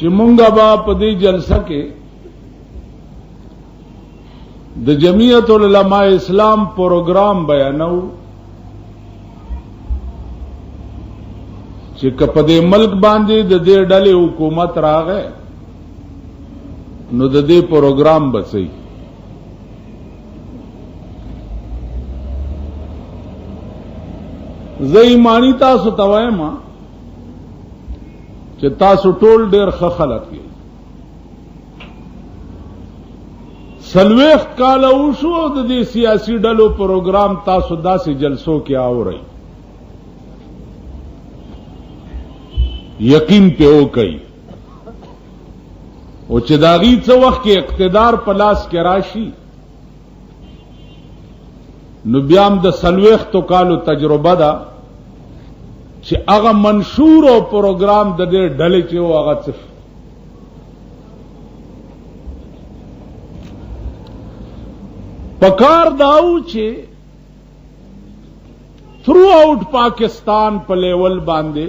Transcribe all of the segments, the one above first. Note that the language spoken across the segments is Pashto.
چې مونږه با په دې جلسه کې د جمعیت العلماء اسلام پروګرام بیانو چې په دې ملک باندې د دې ډلې حکومت راغې نو د دې پروګرام بسې زه ایمانی تاسو ته وایم چې تاسو ټول ډېر ښه خلک یې 40 کاله وشو د دې سیاسي ډلو پروګرام تاسو داسې جلسو کې اورئ یقین په وکړئ او چې دا غي څه وخت کې اقتدار په لاس کې راشي نو بیا هم د 40 کالو تجربه ده چې هغه منشور او پروګرام د دې ډلې چې هغه څه پکار داو چې تھرو آؤٹ پاکستان په لیول باندې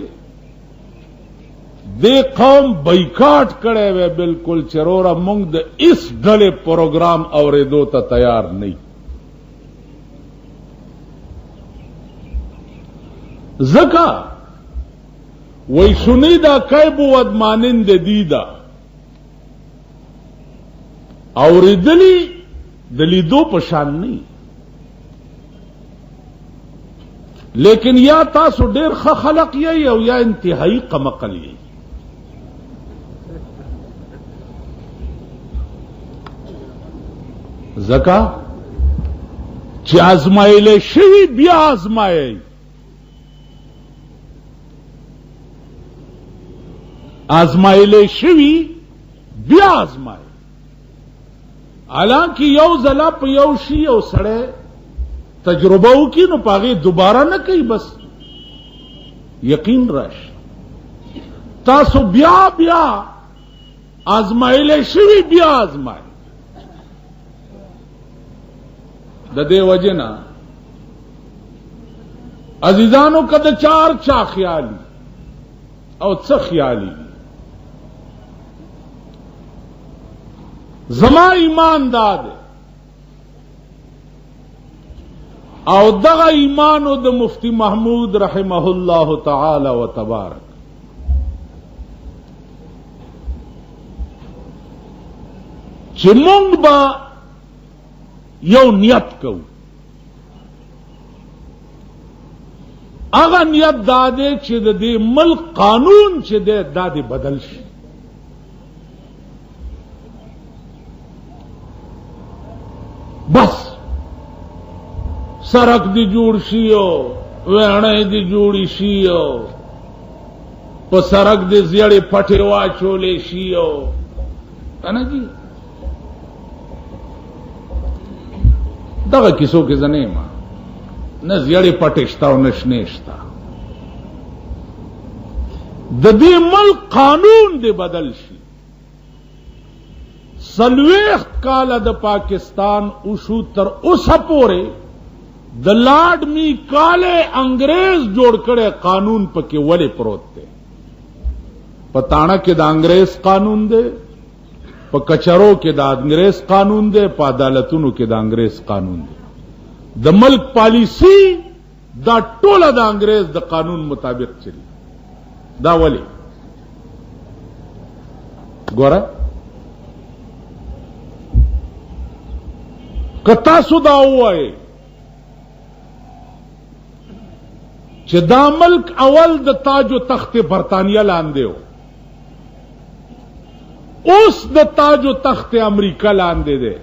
دې قوم بایکاټ کړي وي بالکل چرورا مونږ د اس ډلې پروګرام اورېدو ته تیار نه زکا وی سنیدا کیبو ودمانند دیدا اوریدلی دلیدو پشان نہیں لیکن یا تاسو ډیر ښه خلق یې او یا انتهایی قمقل یې زکا چې ازمایل شوی بیا ازمایي آزمائل شوی بیا آزمائے حالانکہ یو ځلا په یو شی او سړی تجربه وکړي نو پاغه دوباره نه کوي بس یقین راشي تاسو بیا بیا آزمائل شوی بیا آزمائے د دې وجنا عزیزانو کده چار چا خیالي او څه خیالي زما ایمان داد او دغه ایمانو د مفتی محمود رحمه الله تعالی و تبارک چې مونږ با یو نیت کوو هغه نیت داده چې د دې ملک قانون چې د دادې بدل شي بس سرک دی جوړ شیو وړنۍ دی جوړی شیو په سرک دی زیړې پټې واچولې شیو کنه جی دغه کیسو کې زنه ما نه زیړې پټې شتا او نشنې شتا د دې ملک قانون دی بدل شي 40 کاله د پاکستان اوشو تر اوسه پورې د لاډ می کاله انګريز جوړ کړي قانون پکې ولې پروت دی پتاڼه کې د انګريز قانون دی په کچرو کې د انګريز قانون دی په عدالتونو کې د انګريز قانون دی د ملک پالیسی دا ټوله د انګريز د قانون مطابق چلی دا ولې ګوره کتا سودا وای چې دا ملک اول د تاج و تخت برطانیه لاندې و اوس د تاج و تخت امریکا لاندې دی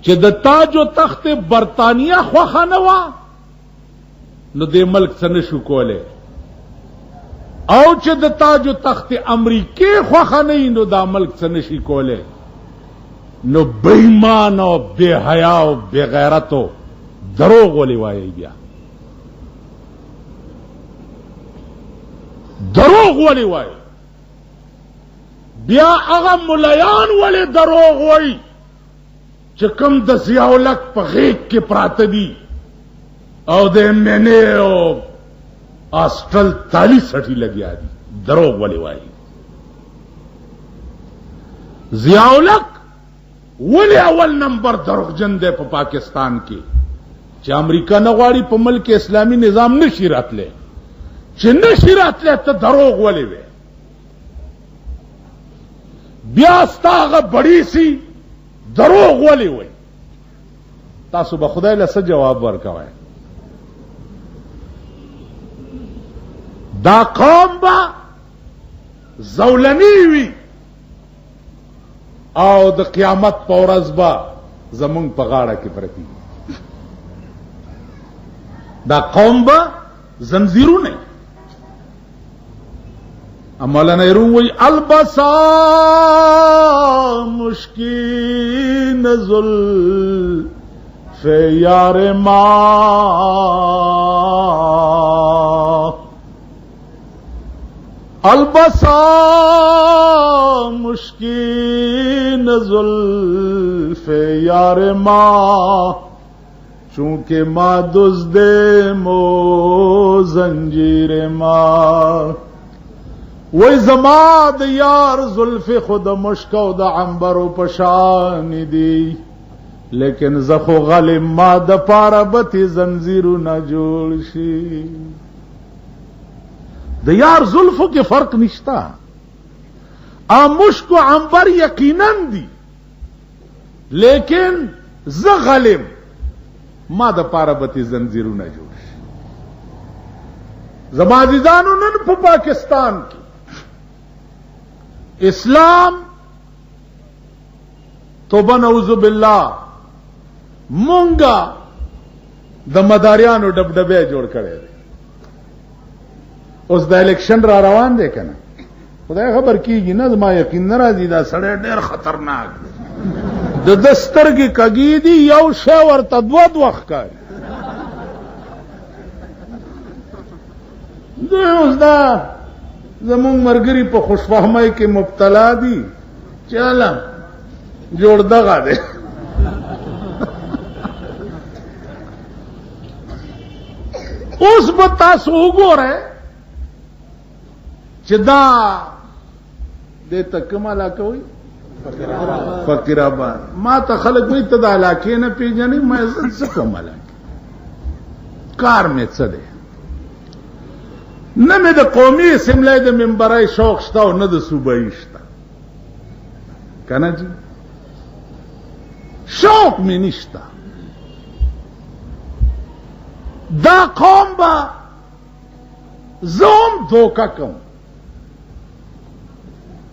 چې د تاج و تخت برطانیه خوخه نه و نو د ملک څه نشو کوله او چې د تاج و تخت امریکا خوخه نه نو دا ملک څه نشي کوله نو بېمان او بے حیا او بے غیرتو دروغ ولې وایي بیا دروغ ولې وایي بیا هغه ملایان ولې دروغ وایي چې کوم د ضیاء الحق په غیږ کې پراته دي او د MNA او هاسټل تالی سټي لګیا دي دروغ ولې وایي ضیاءالحق ولی اول نمبر دروغجن دی په پاکستان کې چې امریکا نه غواړي په ملک اسلامي نظام نشي راتلی چې نشي راتلی ته دروغ ولې وې بیا ستا هغه بړی سي دروغ ولې وې تاسو به خدای له څه جواب ورکوئ دا قوم به زولنی وي او د قیامت په ورځ به زمونږ په غاړه کې پرتی دا قوم به زنځیرونه مولانا روم وی البسا مشکین زلف یار ما البسا مشکین زلف یار ما چونکہ ما دزد مو زنجیر ما وی زما د یار زلف خود مشکو د عنبر و پشان دی لیکن زخو غلم ما د پاره بتی زنجیرو نہ جوړ شي د یار زلفو کې فرق نشتا مشک و عنبر یقینا دی لیکن ز غلم ما د پاره بتی زنجیرو نہ جوړ شي زما عزیزانو نن په پاکستان کې اسلام توبه نعوذ بالله مونږه د مداریانو ډبډبه جوړ کړي دي اوس د الیکشن را روان دی کنه خدای خبر کیږي نه زما یقین نه راځي دا سړی ډېر خطرناک د دسترګې کګی دی یو شی ورته دوه وخت کوي دوی اوس دا زمون مرګري په خوشفهمۍ کې مبتلا دي چاله جوړ دغه دی اوس به تاسو وګورئ چې دا دې ته کومه علاقه وایي فقیر آباد ما ته خلک وایي ته د علاقې نه پېژنې ما څه کوم علاقې کار مې څه دی نه مې د قومي اسمبلی د ممبرۍ شوق شته او نه د صوبایي شته که نه جي شوق مې نشته دا قوم به زه هم دوکه کوم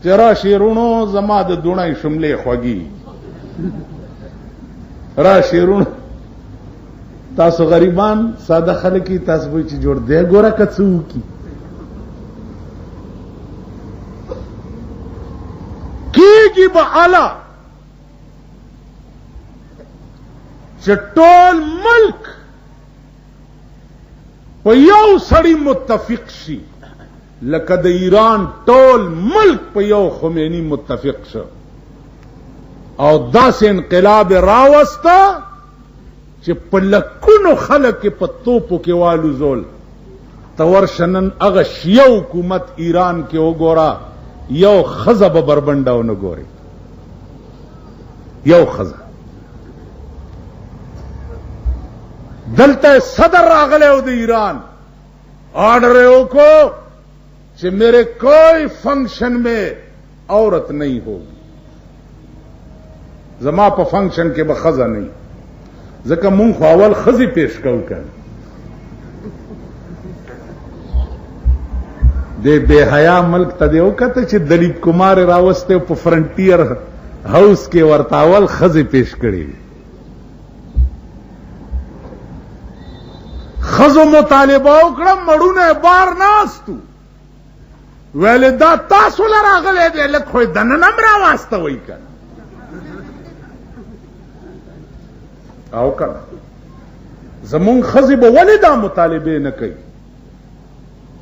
چې راشي رونو زما د دوڼۍ شملې خوږي راشي رونو تاسو غریبان ساده خلک تاسو وایي چې جوړ دی ګوره که څه وکړي کېږي به اله چې ټول ملک په یو سړي متفق شي لکه د ایران ټول ملک په یو خمینی متفق شو او داسې انقلاب راوسته چې په لکونو خلک په توپو کې والوزول ته ورشه نن هغه شیعه حکومت ایران کې وګوره یو ښځه به بربنډه ونه ګوري یو ښځه دلته صدر راغلی و د ایران آرڈر وکړو کہ میرے کوئی فنکشن میں عورت نہیں ہوگی زما په فنکشن کې به ښځه نه ځکه مونږ خو اول ښځې پیش کوو که دې بې حیا ملک ته دې وکته چې دلیپ کمار راوستی په فرنټیر هاوس کې ورته اول ښځې پیش کړي ښځو مطالبه وکړه مړونه بار ناستو ویل دا تاسو له راغلی دی لږ خو یې دننه هم راواستوئ که او کنه زمونږ ښځې به ولې دا مطالبې نه کوي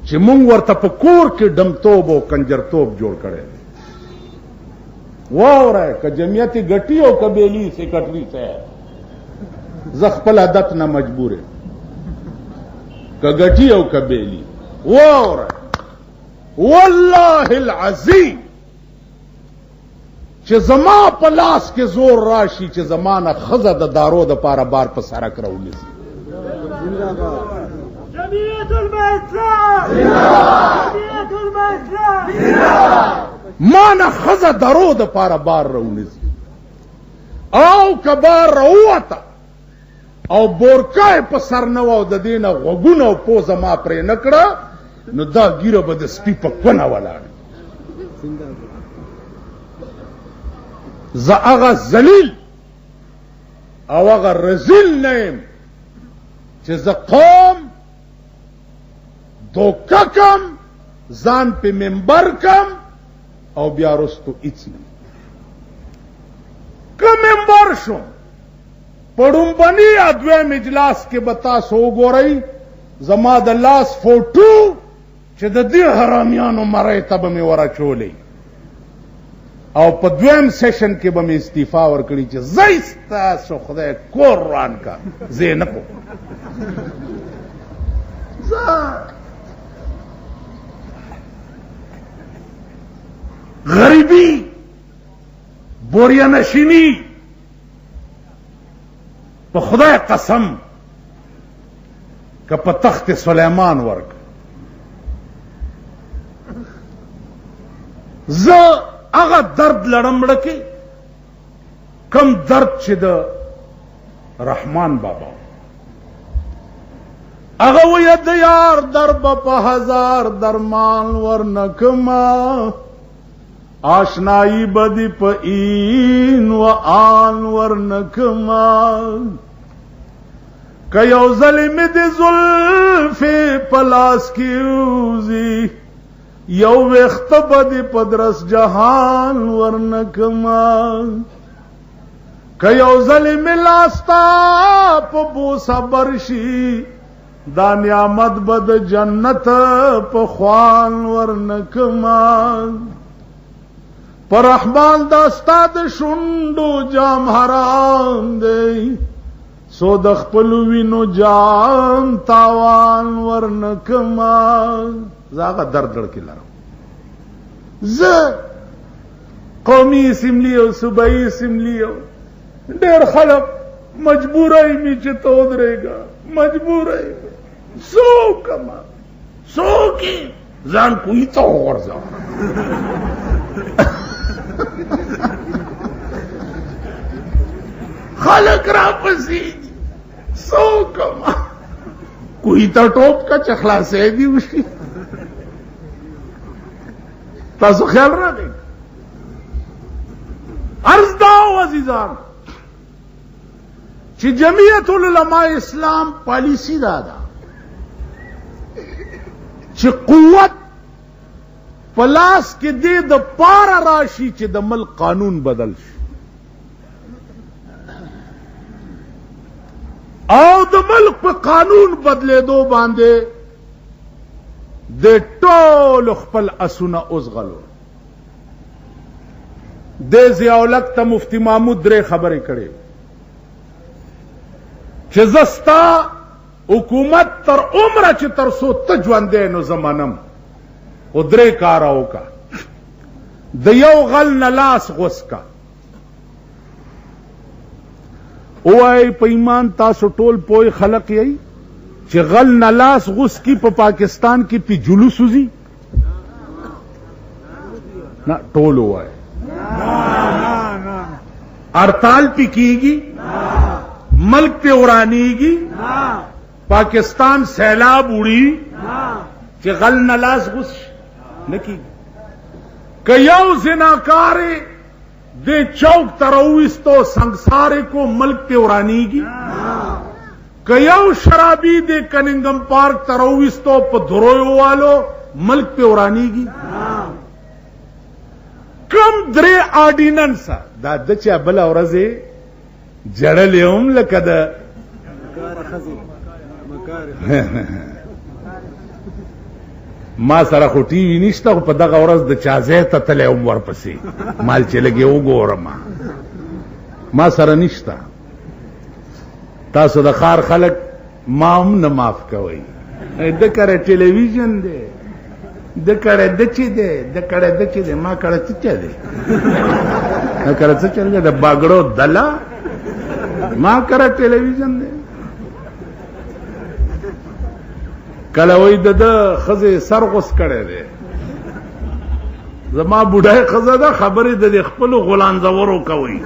چې مونږ ورته په کور کې ډمتوب او کنجرتوب جوړ کړی دی واورئ که جمعیت ګټي او که بیلي سیکرټري صاحب زه خپل عادت نه مجبور یم که ګټي او که بیلي واورئ والله العظیم چې زما په لاس کې زور راشي چې زمانه خزه د دارو د پاره بار په سرک راولسي. جمعیت الاسلام جمعیت الاسلام مانه خزه درو د پاره بار راولسي او کبار راوته او بورکای په سر نه و د دینه غوګونه او پوزه ما پرې نکړه نو دا ګیره به د سپي په کونه ولاړ. زه هغه ذلیل او هغه رذیل نه یم چې زه قوم دوکه کم ځان په منبر کم او بیا رستو هیڅ نه که منبر شم په ډومبني یا دویم اجلاس کې به تاسو وګورئ زما د لاس فوټو چې د دې حرامیانو مرۍ ته به مې ورچولی او په دویم سیشن کې به مې استعفا ورکړي چې زه ستاسو خدای کور روان کا زه نه کوم. غریبی بوریا نشینی په خدای قسم که په تخت سلیمان ورک زه هغه درد لړم لکه کم درد چې د رحمان بابا هغه وی د یار درب په هزار درمان ورنکما آشنائی بدی په این و آن ورنکما که یو ظلم دی زلف پلاس کیوزی یو وخت بدی پدرس جهان ورنکما که یو ظلم لاستا په بوسا برشی دا نعمت بد جنت په خوان ورنکما پر رحمان دا استاد شوندو جام حرام دی سو د خپل وینو جام تاوان ورنکما زاغه درد لړکی لرم. زه قومي اسمبلی او صوبایي اسمبلی ډېر خلک مجبورای می چې تو درېګا مجبورای سوکما سوکی ځان کوی ته ورځه خلق را پسی سوکما کوئی تا ټوپ کا چخلا سے دی وشي تاسو خیال راغی. عرض داو عزیزان چې جمعیت العلماء اسلام پالیسی دادا چې قوت پلاس کې دې د پارا راشي چې د ملک قانون بدل شي او د ملک په قانون بدلېدو باندې د ټول خپل اسونه اوسغلو. د ضیاءالحق ته مفتی محمود درې خبرې کړې چې زستا حکومت تر عمره چې تر څو ته ژوندی نو زمانم او درې کاره وکړه. د یو غل نه لاس غوس کا اوای په ایمان تاسو ټول پوی خلق یی چې غل نه لاس غوس کی په پاکستان کې پی جلوس وزي نه ټول وای हड़ताल पे कीगी, मुल्क पे उड़ानीगी, पाकिस्तान सैलाब उड़ी कि गल नलास गुस न की कयौ जिनाकारे दे चौक तरविस्तो संसारे को मुल्क पे उड़ानीगी, कयौ शराबी दे कनिंगम पार्क तरविस्तो पधरोयो वालो मुल्क पे उड़ानीगी. कम द्रे ऑर्डिनेंस دا د چا بل ورځې جړلې هم لکه د ما سره خو ټي وي نشته خو په دغه ورځ د چا ځای ته تللی هم ورپسې مال چې لږې وګورم ما سره نشته. تاسو د ښار خلک ما هم نه معاف کوئ. د کره ټلویزیون دی د کړه د چی دی د کړه د چی دی ما کړه څه دی کله څه چل دی د باګړو دلا ما کرا ټلویزیون دی کله وای د خزه سرغوس کړي دی زما بوډای خزه ده خبرې د خپل غلان زورو کوي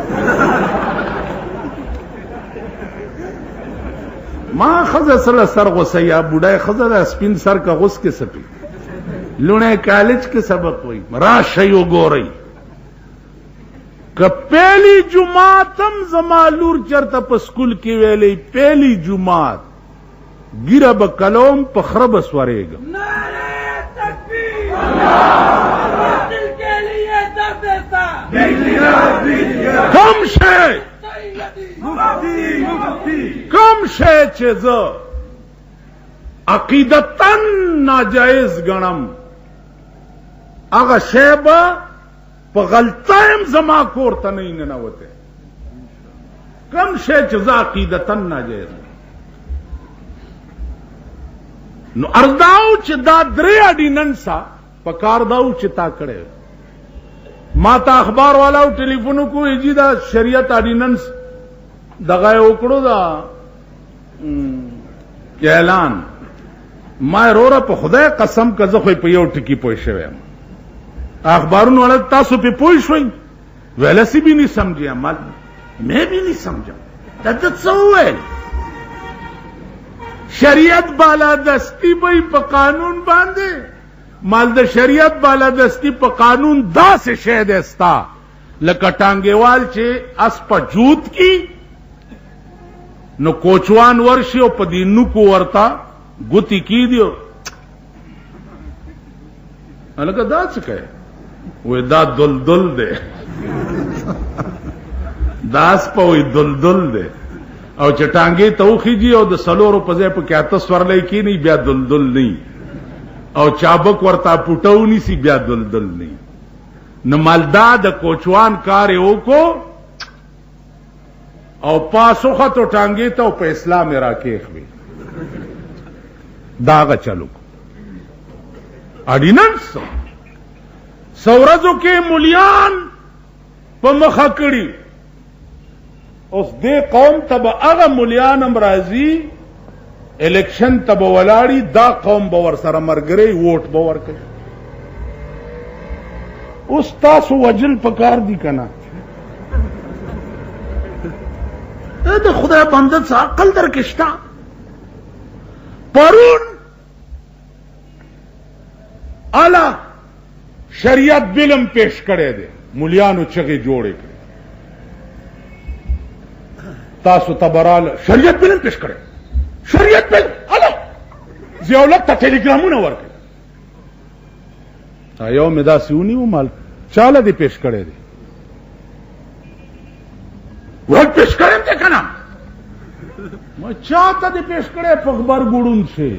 ما خزه سره سرغوس یا بوډای خزه ده سپین سر کا غوس کې سپي لونه کالج کې سبق وای راشه یو ګوري که پہلی جمعاتم زما لور چرته په سکول کې ویلې پہلی جمعات ګیره به کلوم په خرب سورېګم کم شے چې زه عقیدتن ناجائز ګڼم هغه شی به په غلطایم زما کور ته نه ننوته کم شی چې زه عقیدتن ناجائز نو ارزاو چې دا درې اډیننسا په کار داو چې تا کړي ما ته اخبار والاو ټلیفون کوی چې دا شریعت اډیننس دغه وکړو دا اعلان ما وروره په خدای قسم که زه خو په یو ټکی پوه شوم اخبارونو والا تاسو په پوه شوي ویلسی بھی نہیں سمجھے میں بھی نہیں سمجھا تصور شریعت بالادستی بھائی په قانون باندې مال د شریعت بالادستی په قانون دا سے شہد استا لکه ټانګېوال چې اس په جوت کی نو کوچوان ورشي او په دې نوکو ورتا ګوتی کی دیو الګا دا څه کوي وې دا دلدل دی داس په وې دلدل دی او چټانګي توخیږي او د سلورو په ځای په کې اته سورلې کې نه بیا دلدل نه او چابک ورتا پټو نسی بیا دلدل نه نو مالدا د کوچوان کار یو کو او پاسو خطو ټانګي ته په اسلام راکې خوي داغه چلو اډیننس سورزو کې مليان په مخه کړی اوس دې قوم تب هغه مليان امراضي الیکشن تب ولاړی دا قوم باور سره مرګري ووټ باور کوي اوس تاسو وجل پکار دي کنه دا خدای بنده څه عقل درکشتا پرون اعلی شریعت بلم پیش کړي دي مليانو چغې جوړې کړې تاسو تبرال شریعت بلم پیش کړي شریعت بل اعلی زیولت ته ټلګرامونه ورکړي یو مدا سیونی و مال چاله دي پیش کړي دي ور پیش کړم ته کنه ما چاته دي پیش کړي په خبر ګړون شي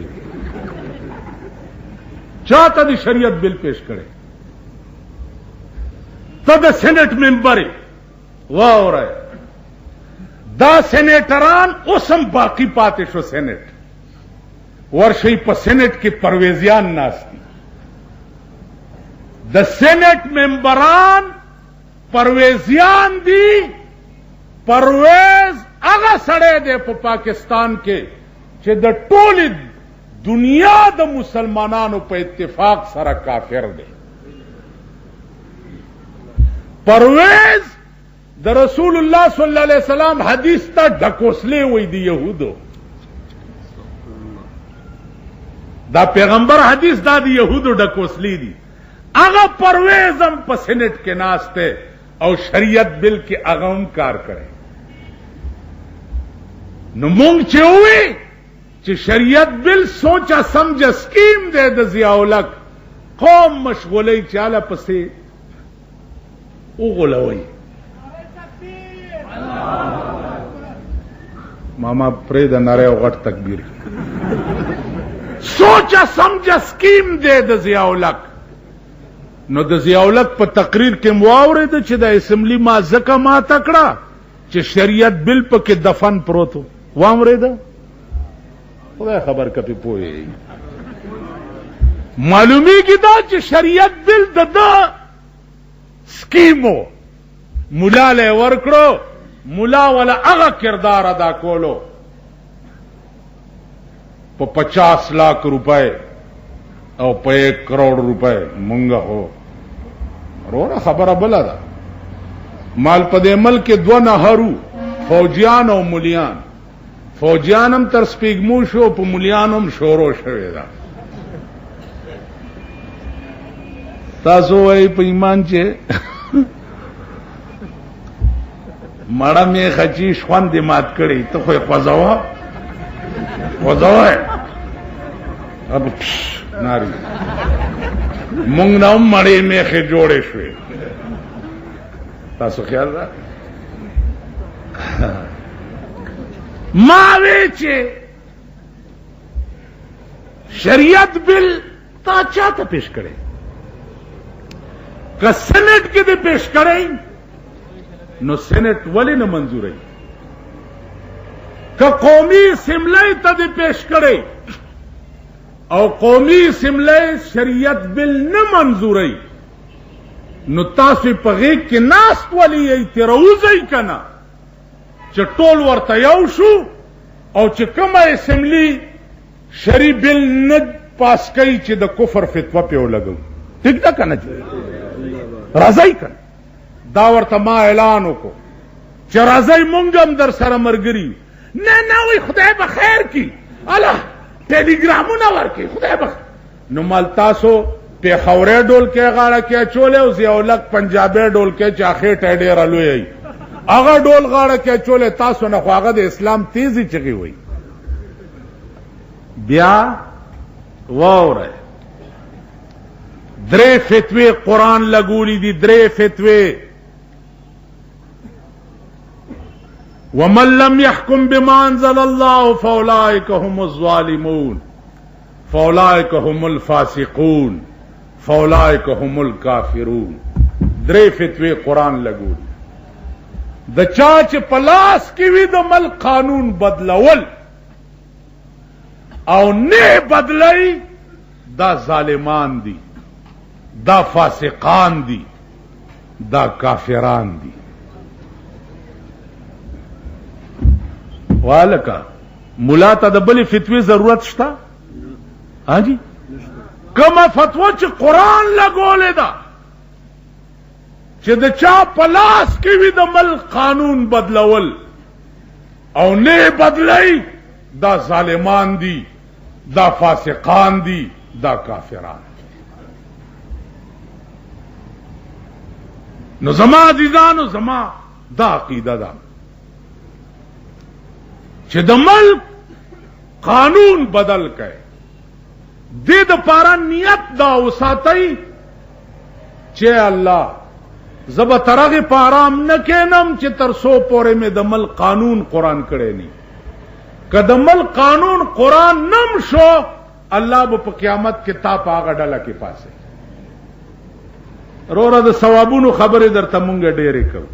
چاته دي شریعت بل پیش کړي ته د سېنات ممبر واوره دا سېنیټران اوسم باقی پاتې شو سېنات ورشي په سېنات کې پرویزیان ناشتي د سېنات ممبران پرویزیان دي پرویز هغه سړی دی په پاکستان کې چې د ټولې دنیا د مسلمانانو په اتفاق سره کافر دی پرویز د رسول الله صلی الله علیه وسلم حدیث ته ډکوسلې وې دی يهودو دا پیغمبر حدیث دا دی يهودو ډکوسلې دي هغه پرویزم په سېنات کې ناشته او شریعت بل کې اغم کار کوي نو مونږ چې وې چې شریعت بل سوچا سمجھ سکیم دے د ضیاءالحق قوم مشغولې چاله پسې وګولوي ماما پرې د ناره او غټ تکبیر سوچا سمجھ سکیم دے د ضیاءالحق نو د ضیاءالحق په تقریر کې مواورې ده چې د اسمبلی ما زکه ما تکړه چې شریعت بل پکې دفن پروتو وامرې ده خدای خبر کپی پوي معلومی کی دا چې شریعت بل د سکیمو مولا له ورکړو، مولا ولا هغه کردار ادا کولو په 50 लाख روپے او په 1 करोड़ روپے مونږه هو وروره خبره بل ده. مال په دې ملک کې 2 نهرو، فوجیان او مليان. فوجیانم تر سپیګمو شو، په مليانم شورو شوی دا. تاسو وای په ایمان چې مړه مې خچی شوند مات کړی ته خو خوځاوه اب ناری مونږ نو مړې مې خې جوړې شوې. تاسو خیال را ما وی چې شریعت بل تا چاته پیش کړي، که سینټ کې دې پیش کړي نو سینټ ولې نه منظوري، که قومي اسمبلی ته دې پیش کړي او قومي اسمبلی شریعت بل نه منظوري نو تاسو په غیږ کې ناست ولې یې تروزي کنه چې ټول ورته یو شو او چې کومه اسمبلی شری بل نه پاس کوي چې د کفر فتوا په ولګو. ٹھیک ده کنه راځي کنه دا ورته ما اعلان وکړو چې راځي مونږ هم در سره مرګري. نه وي خدای به خیر کی الله ټیلیګرامونه ورکي خدای به نو مال تاسو په خورې ډول کې غاړه کې چولې او زیولک پنجابي ډول کې چاخې ټډې رالوي هغه ډول غاړه کې چولې تاسو نه خو هغه د اسلام تیزی چغي وي. بیا واوره 3 فتوی قرآن لګولې دي، 3 فتوی. ومن لم يحكم بما انزل الله فاولئك هم الظالمون فاولئك هم الفاسقون فاولئك هم الكافرون. 3 فتوی قرآن لګولې د چا چې پلاس کې وي د ملک قانون بدلول او نه بدلای دا ظالمان دي، دا فاسقان دي، دا کافران دي. والکا مولا ته د بلې فتوی ضرورت شته؟ ها جی کومه فتوا چې قرآن لګولې ده چې د چا پلاس کې وي د ملک قانون بدلول او نه بدلای دا ظالمان دي، دا فاسقان دي، دا کافران. نو زما عزیزانو زما دا عقیده ده چې د ملک قانون بدل کړي دې د پاره نیت دا وساتئ چې الله زب ترغه پارام نه کینم چې تر سو پورې مې د ملک قانون قرآن کړي ني. که د ملک قانون قرآن نم شو الله به په قیامت کې تا پاغه ډله کې پاسه. روره د ثوابونو خبره درته مونږ ډېرې کوو.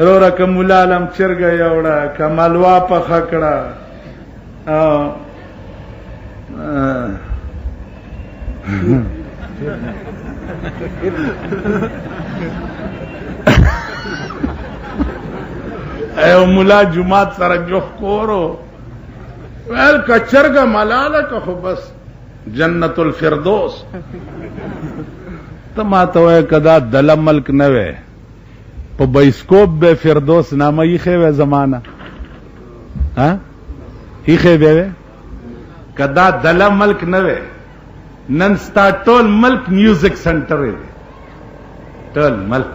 روره که مولا علم چرګه یوړه که مالوا په خکړه ایو مولا جماعت سره جوخ کورو ویل که چرګه ملاله که خو بس جنت الفردوس. ته ما ته وایه که دا دله ملک نه وی په بایسکوپ به فردوس نامه ایښی وی زمانه ایښی به وی که دا دله ملک نه وی نن ستا ټول ملک میوزک سنټر دی، ټول ملک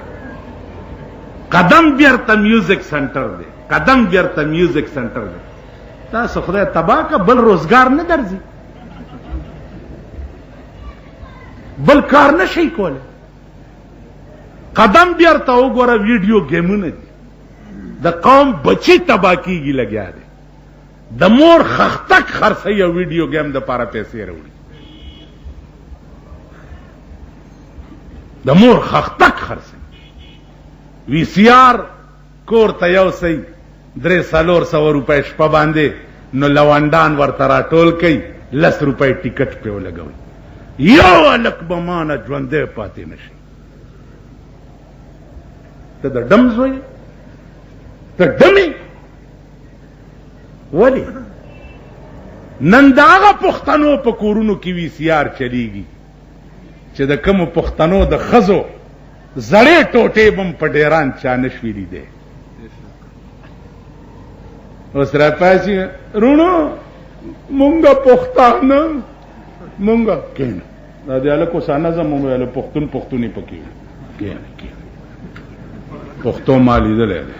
قدم بیرته میوزک سنټر دی، قدم بیرته میوزک سنټر دی. تاسو خدای تبا که بل روزگار نه درځي، بل کار نشي کوله. قدم بیرته وګوره ویډیو گیمونه دي، د قوم بچی تبا کیږي لګیا دی، د مور خختک خرڅي او ویډیو گیم د پاره پیسې راوړي، د مور خختک خرڅي. وی سی آر کور ته یو سي 300 روپے شپه باندې نو لوانډان ورته راټول کوي 10 روپے ټیکټ په ولګوي، یو الک بمانه ژوندې پاتې نشي. ته د ډم زوی ته ډمې ولې نن د هغه پښتنو په کورونو کې وی سی آر چلیږي چې د کومو پښتنو د ښځو زړې ټوټې بم په ډیران چا نشوي لیدی اوس راپاسي رونو مونږه پښتانه مونږه کېنه دا د هلکو سانه زه مونږ ویلو پښتون پښتوني پکې کېنه پښتو ما لیدلی دی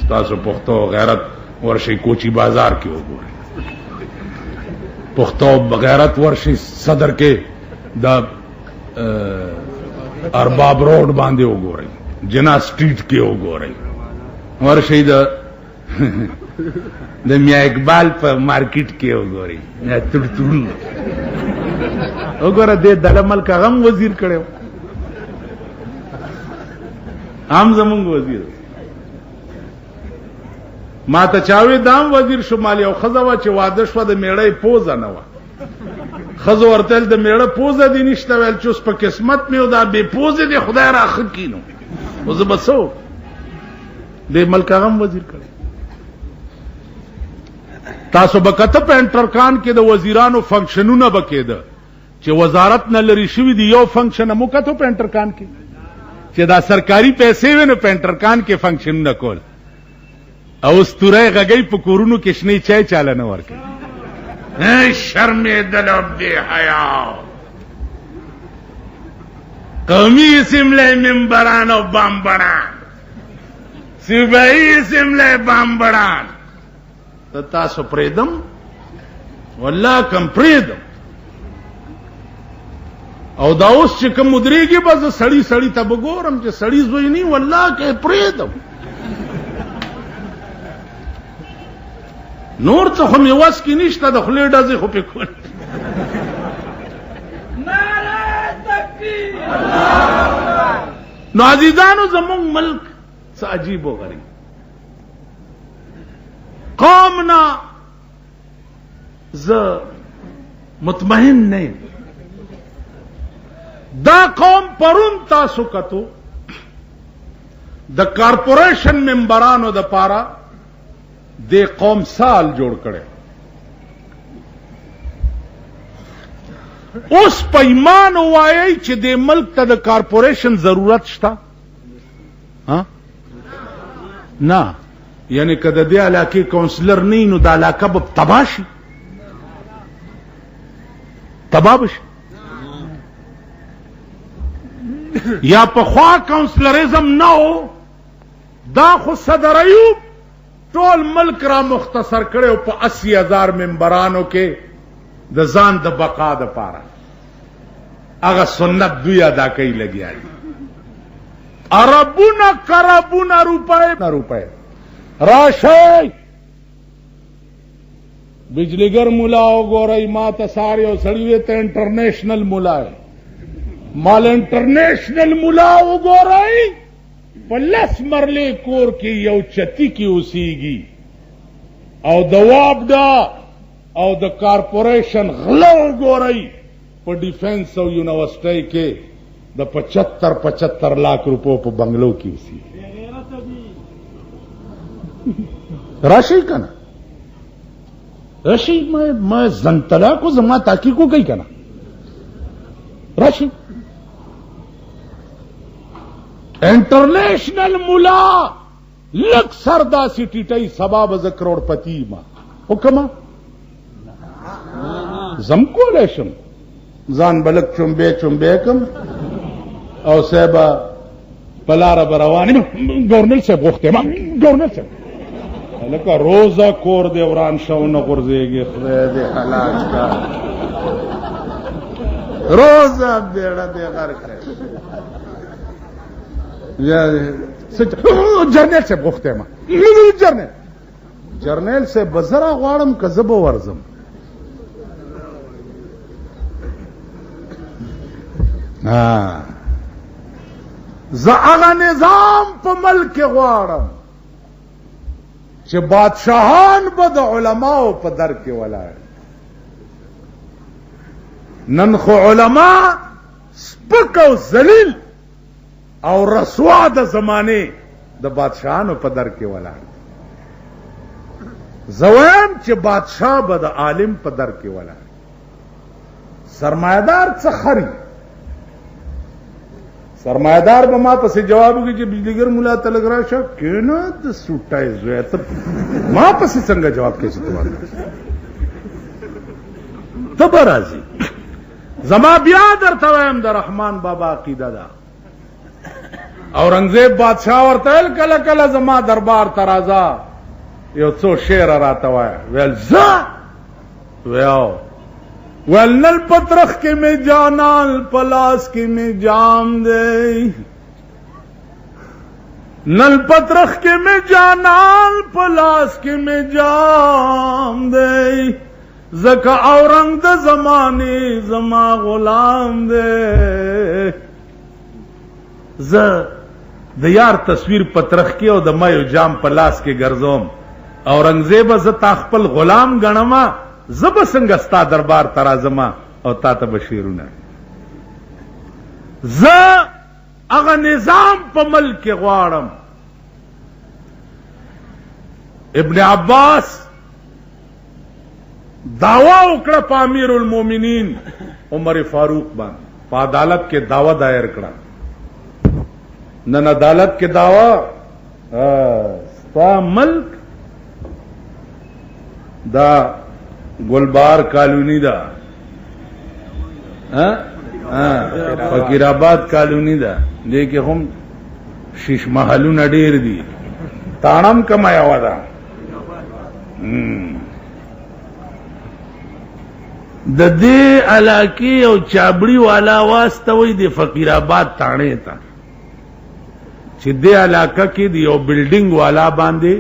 ستاسو پښتو غیرت ورشئ کوچي بازار کې وګورئ پښتو غیرت ورشئ صدر کې دا ارباب روډ باندې وګورئ جنا سټریټ کې وګورئ ورشئ د میا اقبال په مارکیټ کې وګورئ یا تړتون وګوره دې دله ملک غم وزیر کړو هم زمونږ وزیر ما ته چاوي دام وزیر شمالي او خزوا چې واده شو د میړې پوزه نه و خزو ورتل د میړه پوزه دي نشته ویل چې اوس په قسمت مې دا به پوزه دي خدای راخ کینو او زه بسو دې ملک غم وزیر کړ تاسو بکته په انټرکان کې د وزیرانو فنکشنونه بکېده چې وزارت نه لري شوی دی یو فنکشن مو کته په انټرکان کې چې دا سرکاري پیسې ونه په انټرکان کې فنکشن نه کول او ستوره غږی په کورونو کې شنه چای چاله نه ورکړي شرمې دلب دی حیا قومي سمله منبران او بامبران صوبایي سمله بامبران ته تاسو پریدم والله کم پریدم او دا اوس چې کوم مدريږي بس سړی سړی ته وګورم چې سړی زوی نه والله کې پریدم نور څه خو مې وس کې نشته د خولې ډزې خو پې کول نو عزیزانو زمونږ ملک څه عجیب و غریب قومنا زه مطمئن نه یم دا قوم پرون تاسو کتو د کارپوریشن ممبرانو د پاره د قوم سال جوړ کړي اوس پیمان وایي چې د ملک ته د کارپوریشن ضرورت شته ها نه یعنی کله د علاقې کونسلر نه نو د علاقه به تباشي تبابش یا په خوا کونسلریزم نه دا خو صدر ایوب ټول ملک را مختصر کړو په 80,000 ممبرانو کې د ځان د بقا د پاره هغه سنت دوی ادا کوي لګیا دي اربونه کربونه روپے راشي بجلیګر مولا وګورئ ما ته ساري او سړی ته انټرنیشنل مولا مال انټرنیشنل مولا وګورئ پلس مرلې کور کې یو چتی کې اوسېږي او د وابډا او د کارپوریشن غلو وګورئ په ډیفنس او یونیورسيټي کې د 75 लाख روپو په بنگلو کې اوسېږي راشي کنه راشي ما زنتلا کو زما تحقیق کو کوي کنه راشي انٹرنیشنل ملا لک سردا سٹیٹئی سباب ز کروڑپتی ما حکم زم کو لیشم زان بلک چمبے کم او صاحبہ پلارا بروانی گورنر سے بوختے ما گورنر سے لکه روزه کور دی وران شو نه غورځېږي خدای دې هلاک کا روزه بیړه دې غر کړ یا جرنیل سے بوخته ما جرنیل سے بزرا غواړم که زه به ورځم زه هغه نظام په ملک غواړم چې بادشاہان به د علماو په در کې ولاړ نن خو علما سپک او ذلیل او رسوا د زمانه د بادشاہانو په در کې ولاړ. زویم چې بادشاہ به د عالم په در کې ولاړ. سرمایدار څه خري؟ سرمایدار به ما پسې جواب وکړي چې بجلیګر مولا تلګرا شه کینه د سوټای زوی ته ما پسې څنګه جواب کوي چې ته به راځي. زما بیا درته وایم د رحمان بابا عقیده ده. اورنګزیب بادشاہ ورته کله کله زما دربار ته راځه یو څو شعر راته وایه. ویل زه ویل نل پترخ کې مې جانال پلاس کې مې جام دی نل پترخ کې مې جانال پلاس کې مې جام دی زکا اورنګ د زمانه زما غلام دی. زه د یار تصویر پترخ کې او د مایو جام په لاس کې ګرځوم. اورنګزیب زه تا خپل غلام ګڼما زه به څنګه ستا دربار ته راځم او تا ته به شعرونه. زه هغه نظام په ملک کې غواړم. ابن عباس دعوی وکړه په امیر المؤمنین عمر فاروق باندې په عدالت کې دعوه دایر کړه. نن عدالت کې دعوه ستا ملک دا گلبار کالونی دا فقیر آباد کالونی دا لیکن هم شیش محلونه ډیر دي تانم کمایا ودا د دې علاقې او چابړی والا واسطه وي د فقیر آباد تانه تا چې دې علاقه کې دی یو بلډینګ والا باندې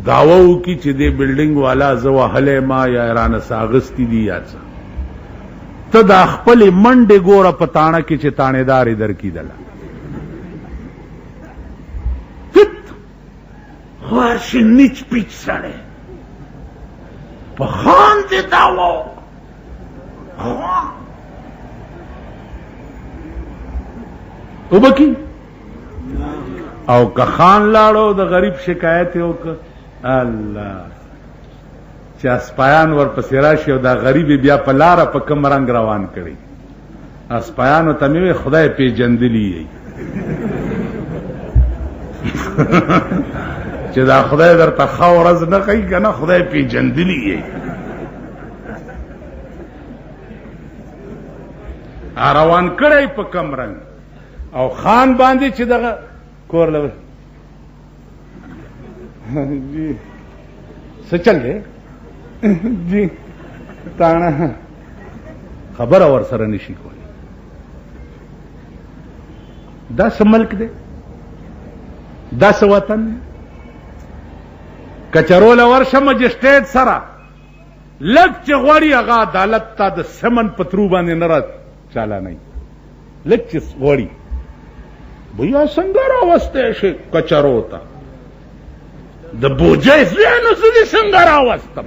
داوو کی چې دې بلډینګ والا زو هله ما یا ایران ساغستی دی یا څه ته د خپل منډه ګوره پتاڼه کې چې تانیدارې در کیدله خواش نیچ پیچ سړی په خان دې داوو وبکی او که خان لاړو د غریب شکایت وکړ الله چې اسپایان ورپسې راشي او دا غریب بیا په لاره په کوم رنګ روان کړي. اسپایانو ته مې خدای پیژندلی چې دا خدای درته ښه ورځ نه کوي که نه خدای پیژندلی روان کړی په کوم رنګ او خان باندې چې دغه کور لور جی څه چل دی جی تاڼه خبره ور سره نشي کولی. دا څه ملک دی دا څه وطن کچرول ورشه مجسټریټ سره لږ چې غواړي هغه عدالت ته د سمن پترو باندې نه را چالانوي لږ چې غواړي بیا څنګه راوستی شي کچرو ته د بوجۍ زویانو زه دې څنګه راوستم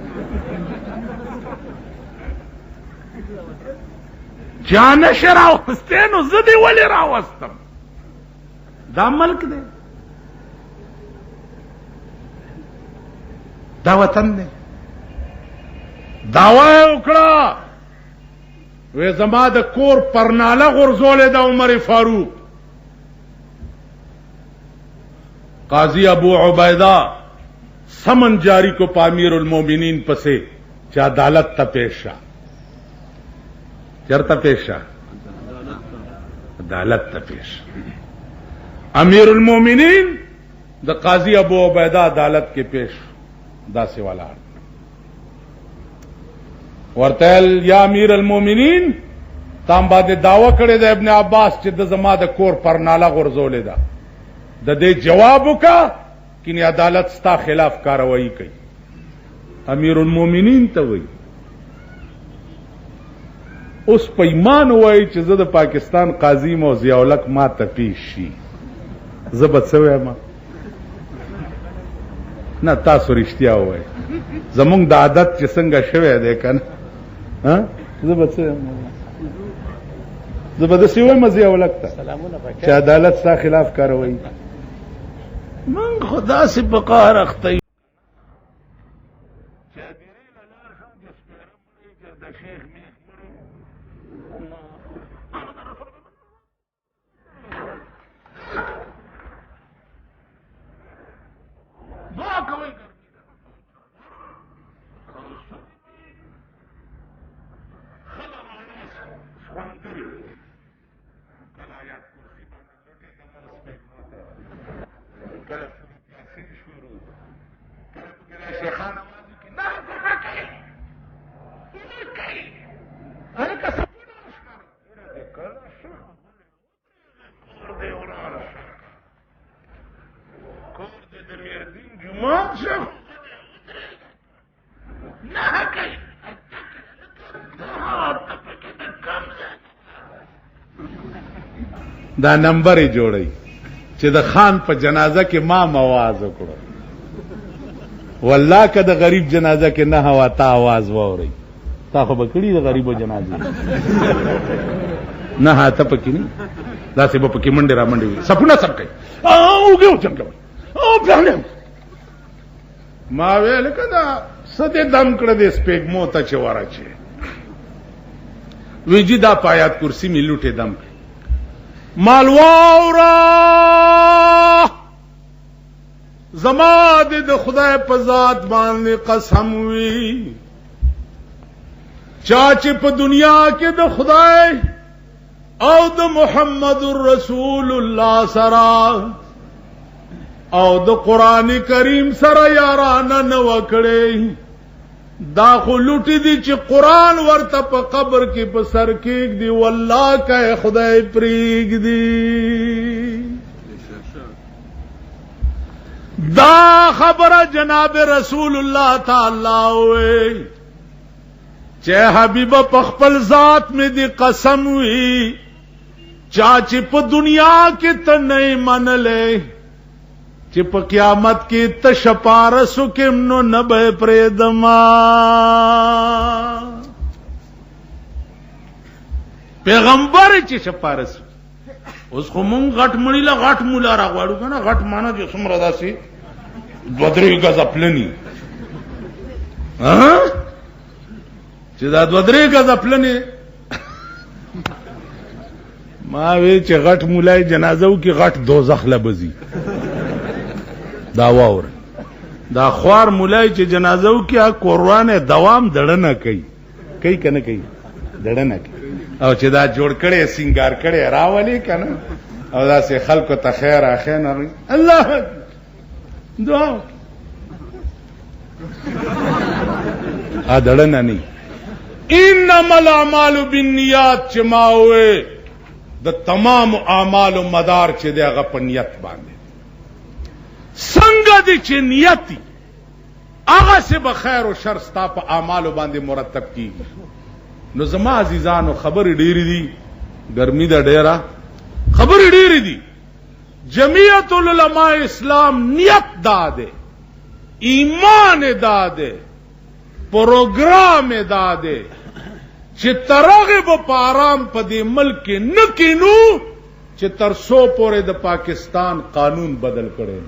چا نشي راوستی نو زه دې ولې راوستم. دا ملک دی دا وطن دی. دعوه یې وکړه وی زما د کور پرناله غورځولې ده عمر فاروق. قاضی ابو عبیدہ سمن جاری کو پا امیر المومنین پسے چا عدالت تا پیش شا چرتا پیش شا عدالت تا پیش امیر المومنین دا قاضی ابو عبیدہ عدالت کے پیش دا سے والا ورتل یا امیر المومنین تام بعد دعوی کړی د ابن عباس چې د زما د کور پرناله غورځولې ده د دې جواب وکا کینی عدالت ستا خلاف کاروائی کوي. امیر المومنین ته وایي اوس په ایمان وایي چې زه د پاکستان قاضي مو ضیاء الحق ما ته پیش شي زه به څه وایم؟ نه تاسو رښتیا وایي زمونږ د عادت چې څنګه شوی دی که نه زه به څه وایم؟ زبردستی وای مزه ولکتا چې عدالت ستا خلاف کاروي من خدا سے بقار اختی دا نمبر جوړی چې د خان په جنازه کې ما आवाज وکړو والله که د غریب جنازه کې نه هوا تا आवाज ووري تا خو بکړی د غریبو جنازه نه هاته پکې نه دا څه په پکې منډه را منډه سپونه سب کوي او ګو څنګه او پلان ما ویل کدا سده دم کړه دې سپېګ مو ته چواره چی ویجی دا پایات کرسی می لوټه دم مالواورا زما د خدای په ذات باندې قسم وی چا چې په دنیا کې د خدای او د محمد رسول الله سره او د قران کریم سره یارانه نه وکړي دا خو لوټي دي چې قران ورته په قبر کې په سر کې دی والله که خدای پریګ دی دا خبره جناب رسول الله تعالی وې چې حبیب په خپل ذات میں دی قسم وی چا چې په دنیا کې ته نه منلې چې په قیامت کې ته شپارسو کې نو نه به پرېدما پیغمبر چې شپارسو اوس خو مونږ غټ مړی لا غټ مولا راغواړو کنه غټ مانه چې څومره داسي دوه درې غزه پلني ها چې دا دوه درې غزه پلني ما وی چې غټ مولای جنازو کې غټ دوزخ لبزي دا واور دا خوار مولای چې جنازو کې قرآن دوام دړنه کوي کنه کوي دړنه کوي او چې دا جوړ کړي سنگار کړي راولي کنه او دا سه خلکو ته خیر اخین الله دعا ا دړنه نه انما الاعمال بالنیات چې ما وې د تمام اعمال مدار چې دغه په نیت باندې څنګه دي چې نیتی هغه سے به خیر او شر ستا په اعمالو باندې مرتب کیږي نو زما عزیزانو خبرې ډېرې دي ګرمي ده ډېره خبرې ډېرې دي جمعیت العلماء اسلام نیت داده ایمان داده پروګرام داده چې ترغب په آرام په دې ملک کې نه کینو چې تر سو پورې د پاکستان قانون بدل کړي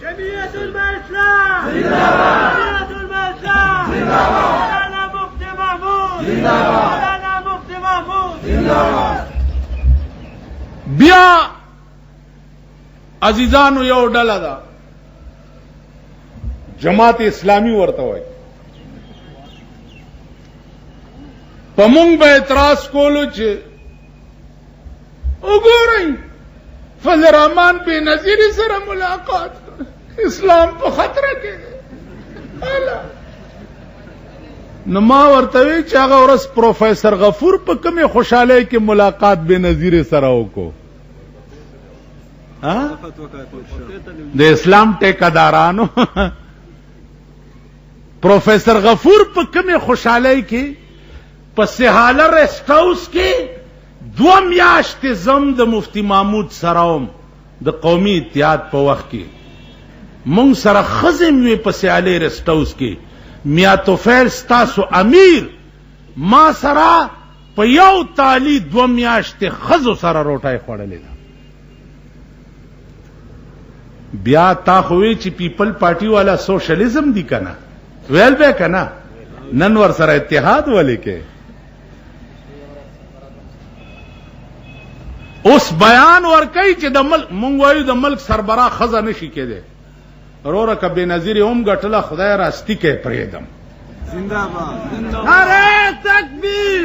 جمعیت الاسلام جمعیت الاسلام مولانا مفتی محمود مولانا مفتی محمود بیا عزیزانو یو ډله ده جماعت اسلامی ورته وایي پمونږ به اعتراض کولو چې وګورئ فضل الرحمن بے نظیر سره ملاقات اسلام په خطر کې نو ما ورته وی چې هغه ورځ پروفیسر غفور په کومه خوشاله کې ملاقات بے نظیر سره وکړو د اسلام ټیکادارانو پروفیسر غفور په کومه خوشاله کې پس حاله ریسټ هاوس کې 2 میاشتې زم د مفتی محمود سراوم د قومي اتحاد په وخت کې مونږ سره خزم وی پس حاله ریسټ هاوس کې میا توفیل ستاسو امیر ما سره په یو تالی 2 میاشتې ښځو سره روټۍ خوړلې ده. بیا تا خو وی چې پیپل پارټي والا سوشلیزم دی کنه، ویل به کنه، نن ور سره اتحاد ولې کې. اوس بیان ورکوي چې د ملک مونږ وایو د ملک سربراه ښځه نشي کېدی. وروره که بېنظیر هم ګټله خدای راستي کې پرېږدم. نعرہ تکبیر،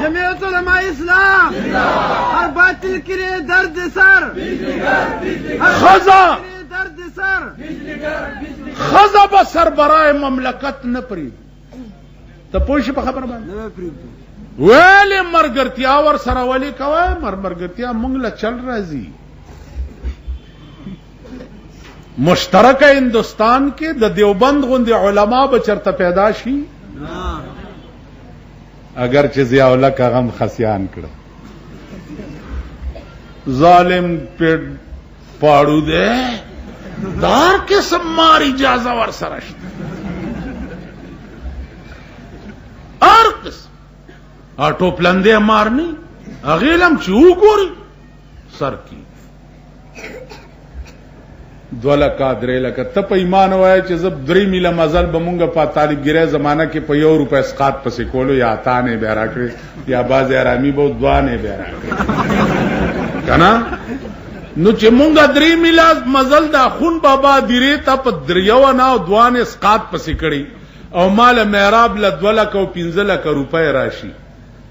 جمعیت علماء اسلام، ہر باطل کے لیے درد سر، خزا درد سر، خزا به سربراه مملکت نه پرېږدي. ته پوه شې په خبره باندې؟ ویلې مرګرتیا ور سره ولې کوئ؟ مرګرتیا مونږ له چل راځي. مشترک ہندوستان کے د دیوبند غوندې علماء به چرته پیدا شي، اگر چې ضیاء الحق غم خسیان کړه. ظالم پیټ پاړو دے دار قسم مار اجازه ور سره شته، هر قسم ټوپلندې مار نه هغې لم چې وګوري سر کی 2 لکه 3 لکه. ته په ایمان وایه چې زه 3 میله مزل به مونږ په طالبګیرۍ زمانه کې په 1 روپۍ اسقاط پسې کولو، یا اتانې بیا راکړې یا بعضې ارامي به 2 بیا راکړې که نه. نو چې مونږ 3 میله مزل د اخون بابا دیرې ته په 1 نه او 2 اسقاط پسې کړی، او مال محراب له 2 لکه او 15 لکه روپۍ راشي.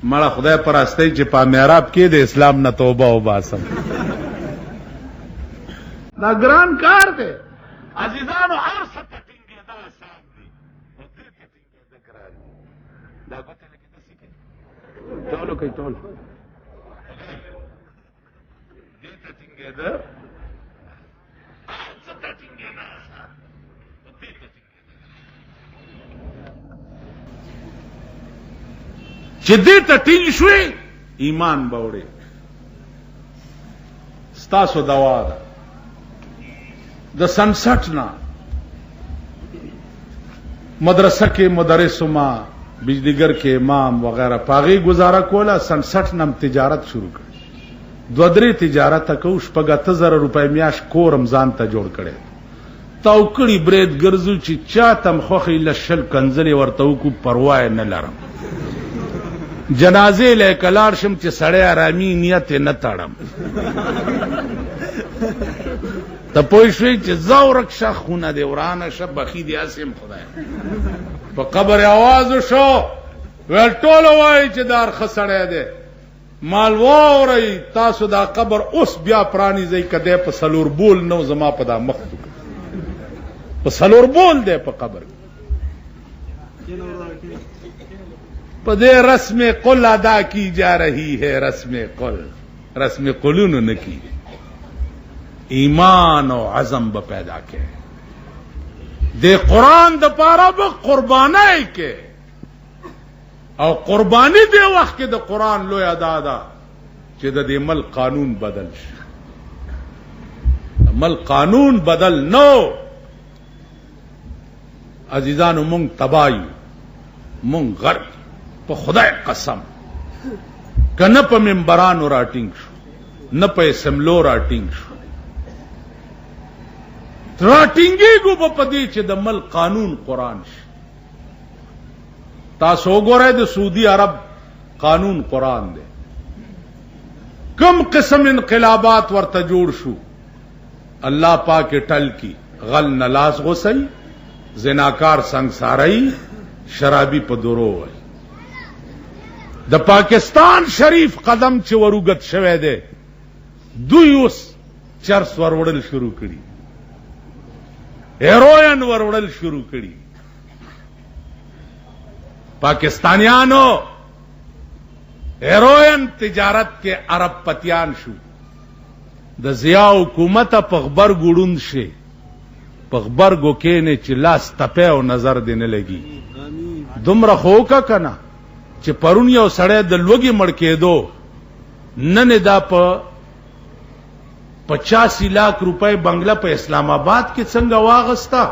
مړه خدای پر راستۍ چې په محراب کې د اسلام نه توبه وباسم. دا ګران کار دی عزیزانو. هر څه ته ټینګېدا آسان دي، خو دې ته ټینګېده ګران دي. دا ګوتې لکې داسې کوي، ټولو کوي، ټولو دې ته ټینګېده، هر څه ته ټینګېدا آسان دي، خو دې ته ټینګېده. چې دې ته ټینګ شوې ایمان به وړې. ستاسو دوا ده د 67 نه مدرسه کې مدرس ما، بجلیګر کې امام وغیرہ پاغي گزاره کوله. 67 نم تجارت شروع کړ، 2-3 تجارت کو، 7000 روپۍ میاش کو رمضان ته جوړ کړي. توکړي برید ګرځو چې چا تم خوخي لشل کنځلې ورته کو پروا نه لرم. جنازې له کلار شم چې سړی آرامي نیت نه تړم. ته پوه شوې چې زورک شه خونه دې ورانه شه بخي دې اسیم خدای. په قبر آواز شو ویل ټول وایي چې دار خسړی دی. مال واورئ تاسو دا قبر اوس بیا پرانیزئ کده په 4 بول نو زما په دا مخ په 4 بول دی په قبر. په دې رسم قل ادا کی جا رہی ہے، رسم قل، رسم قلونو نه کی. ایمان او عزم به پیدا کې، د قرآن د پاره به قربانای کې، او قربانی دی وخت کې د قرآن لوی ادا ده چې د دې ملک قانون بدل شي. ملک قانون بدل نو عزیزانو مونږ تبایو، مونږ غرق په خدای قسم. که نه په منبرانو راټینګ شو، نه په اسمبلو راټینګ شو، راټینګېږو به په دې چې د ملک قانون قرآن شي. تاسو وګورئ د سعودي عرب قانون قرآن دی. کم قسم انقلابات ورته جوړ شو، الله پاک ټل کی. غل نلاس غوسی، زناکار سنگسارئی، شرابی په درو وای. د پاکستان شریف قدم چې وروګت شوی دی، دوی اوس چرس وروړل شروع کړي، هیروین وروړل شروع کړي. پاکستانیانو هیروین تجارت کې عرب پتیان شو. د ضیاء حکومت په خبر ګړوند شي، په خبر گو کېنه چې لاس تپه او نظر دی نه لګي. دومره خو کا کنه چې پرون یو سړی د لوګي مړ کېدو، نن دا په 85 लाख روپۍ بنگله په اسلام آباد کې څنګه واغستا،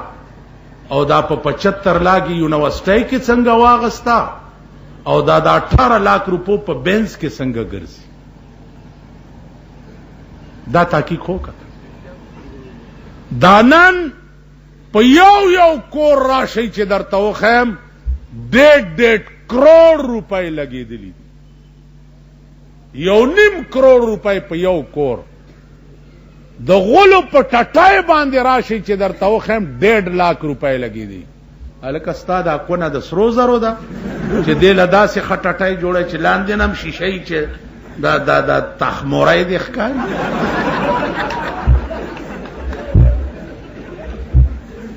او دا په 75 लाख یونیورسيټي کې څنګه واغستا. او دا 18 लाख روپو په بینز کې څنګه ګرځي؟ دا تحقیق وکړه. دانن په یو کور راشي چې درته وخیم 1.5 کروڑ روپۍ لګېدلي دي. 1.5 کروڑ روپۍ په یو کور. د غلو په ټټای باندې راشي چې درته وخیم 1.5 लाख روپۍ لګېدي. هلکه ستا دا کونه د سرو زرو ده چې دې له داسې خټټۍ جوړی چې لاندې نه هم شیشهی چې دا تخموری دې ښکاري.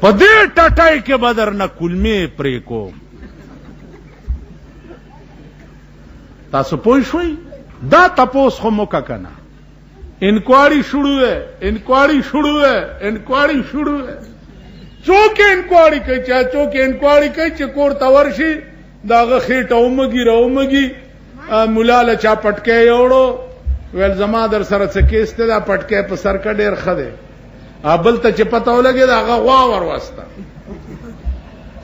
په دې ټټۍ کې به درنه کلمې پرې کوم. تاسو پوه شوئ؟ دا تپوس خو مو که نه. انکوائری شروع ہے. څوک انکوائری کوي؟ چا څوک انکوائری کوي چې کور ته ورشي د هغه خېټه ومږي ملا له چا پټکی یوړو ویل زما در سره څه کیس دی، دا پټکی په سر کې ډېر ښه دی. بل ته چې پته ولګېد هغه غوا ورواسته.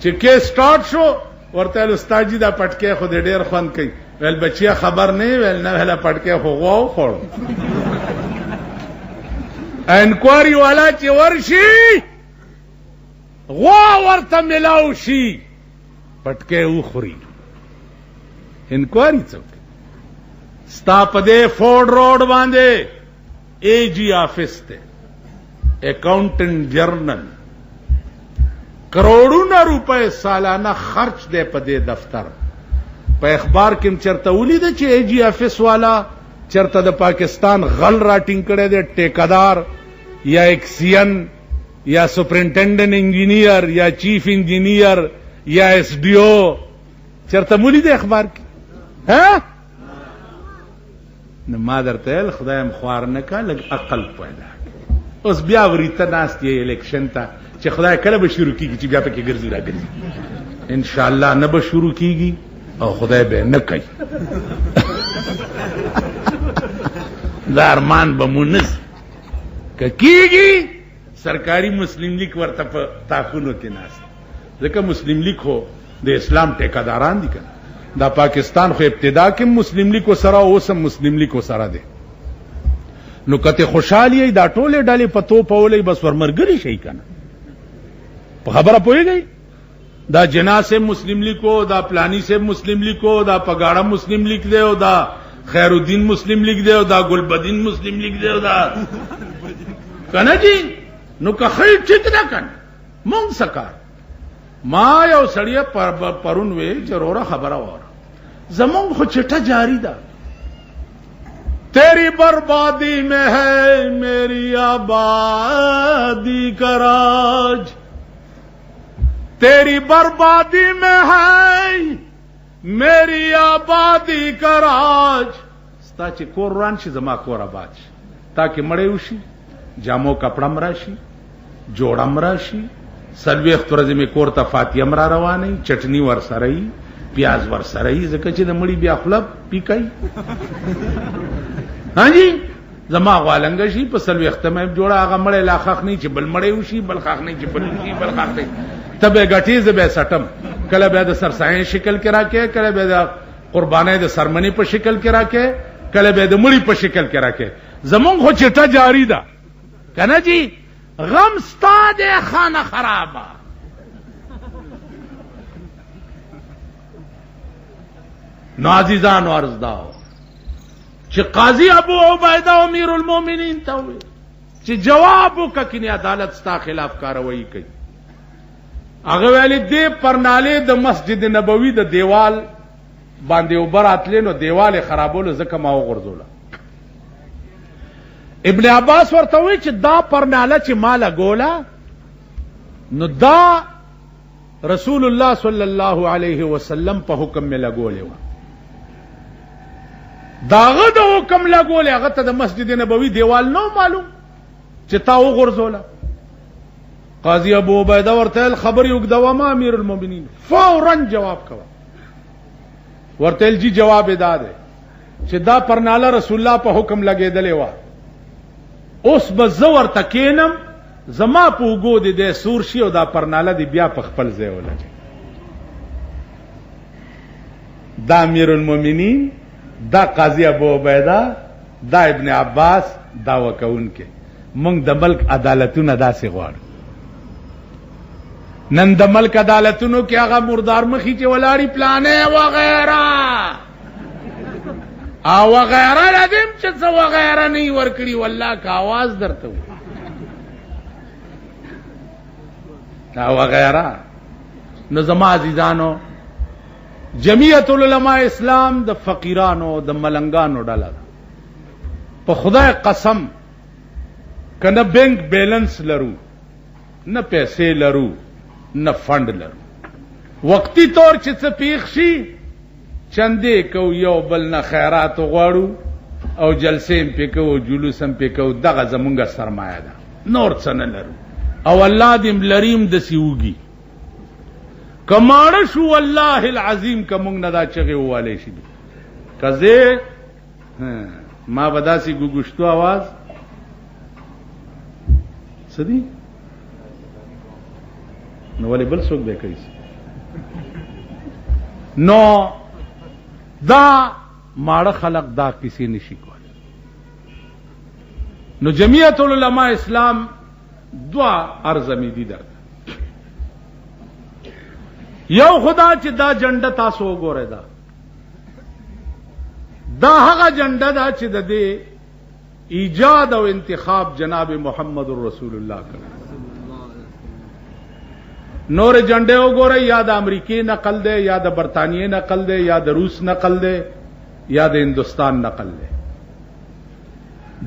چې کیس سټارټ شو ورته ویل استاد جي دا پټکی خو دې ډېر خوند کوي. ویل بچیا خبر نه ویل نه ویله پټکی خو غوا وخوړ. انکوائری والا چې ورشي غوا ورته ملاو شي پټکی وخوري. انکوائری څوک؟ ستا په دې فورډ روډ باندې اے جی آفس ته اکاؤنٹنٹ جرنل کروڑونه روپے سالانه خرچ دی په دې دفتر. په اخبار کې چرته ولیده چې اے جی آفس والا چرته د پاکستان غل راټینګ کړی دی، ټیکادار یا ایکسین یا سپرنٹینڈنٹ انجینئر یا چیف انجینئر یا ایس ڈی او چرته ولیده اخبار کې؟ ها نو ما درته ویل خدایم خوار نه کا لږ عقل پیدا. اوس بیا وریته ناست یې الیکشن ته چې خدای کله به شروع کیږي چې بیا پکې ګرځي راګرځي. ان شاء الله نه به شروع کیږي او خدای به نه کوي. دا ارمان به مونږ کیږي. سرکاری مسلم لیگ ورته په تاخونو کې ناست، ځکه مسلم لیگ خو د اسلام ټیکاداران دي کنه. دا پاکستان خو ابتدا کې مسلم لیگ سره اوس هم مسلم لیگ سره دی. نو کته خوشحالي دا ټوله ډلې په تو پولې بس ورمرګري شي کنه. په خبره پوهیږي؟ دا جنا سے مسلم لیگ کو، دا پلانی سے مسلم لیگ کو، دا پگاڑا مسلم لیگ دے، او دا خیر الدین مسلم لیگ دے، او دا گلبدین مسلم لیگ دے، او دا کنه جی. نو که خیر ټیک نه کنه مونږ سکار. ما یو سړی پرون وی ضروره خبره وره زمونږ خو چټه جاری ده. تیری بربادی میں ہے میری آبادی کا راج، تیری بربادی میں ہے میری آبادی کا راج. ستا چې کور روان شي زما کور آباد شي، تاکي مړی وشي، جامو کپړه مراشي، جوړه مراشي، سلويخت ورځې مې کور ته فاتحه را رواني، چټنی ور سره ای، پیاز ور سره ای، ځکه چې د مړی بیا خپل پیکای. ها جی زما غوالنګ شي په سلويخت مې جوړه هغه مړی لا خخ نه چې بل مړی وشي، بل خخ نه چې بل وشي، بل خخ نه تبه غټي زبه سټم. کله به د سرسایي شکل کې راکې، کله به د قربانۍ د سرمنی په شکل کې راکې، کله به د مړی په شکل کې راکې. زمون خو چټه جاری ده کنه جی. غم ستا دے خانہ خرابا. نو عزیزانو عرض داو چې قاضی ابو عبیدہ امیر المومنین ته وی چې جواب وکړي عدالت ستا خلاف کاروایی کوي. هغه ویلي دې پرناله د مسجد نبوي د دیوال باندې وبراتلې نو دیوال خرابولو ځکه ما وغورځوله. ابن عباس ورته وی چې دا پرناله چې مال ګولا نو دا رسول الله صلی الله علیه وسلم په حکم می لګولې و. داغه د حکم لګولې هغه ته د مسجد نبوي دیوال نو معلوم چې تا وغورځوله. قاضی ابو عبیدہ ورته خبر یو کدوا ما امیر المؤمنین فورا جواب کوا. ورته جی جواب ادا ده چې دا پرناله رسول الله په حکم لګېدلې و. اوس به زور تکینم زما په وګو دي د سور شي او دا پرناله دی بیا په خپل ځای ولګي. دا امیر المومنین، دا قاضی ابو عبیدہ، دا ابن عباس دعوی کوونکې مونږ د ملک عدالتونه داسې غواړو. نن د ملک عدالتونو کې هغه مردار مخي چې ولاړی پلانې وغیرہ او وغیرہ لازم چې څه وغیرہ نه ورکړي والله کا आवाज درته او وغیرہ. نو زما عزیزانو، جمعیت العلماء اسلام د فقیرانو د ملنګانو ډله په خدای قسم کنه بینک بیلنس لرو، نه پیسې لرو، نه فند لرو، وقتی طور چې څه پیښ شي چندې کو یو بل نه خیرات غواړو او جلسې پې کو، جلوس هم پې کو، دغه زمونږه سرمایه ده، نور څه نه لرو. او الله دې لریم دسې وږي کماړه شو والله العظیم که مونږ نه دا چغې ووالی شي که زه ما به داسې ګوګشتو آواز څه دي نو ولې بل څوک دی کوي. نو دا ماړه خلق دا کسی نشي کولی. نو جمعیت العلماء اسلام دوا ارزمی دی درته. یو خدا چې دا جنډه تاسو وګورئ، دا هغه جنډه ده چې د دې ایجاد او انتخاب جناب محمد رسول الله کړی. نور جنډه وګورئ، یا د امریکای نقل ده، یا د برطانیې نقل ده، یا د روس نقل ده، یا د هندوستان نقل ده.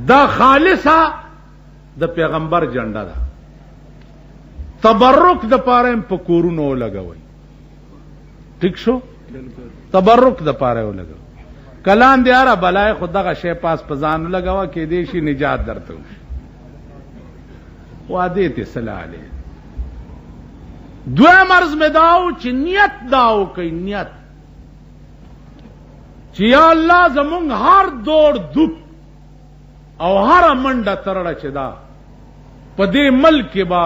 دا خالصه د پیغمبر جنډه ده. تبرک د پاره په کورونو لګوي، ٹھیک شو، تبرک د پاره ولګو. کلام دی اره بلای خود دغه شی پاس پزان لګوا کې دې شي نجات درته وشي. وعده ته صلاح علیه. دوه مرز می داو چې نیت داو کوي، نیت چې یا الله زمونږ هر دور دپ او هر منډه ترړه چې دا په دې ملک کې با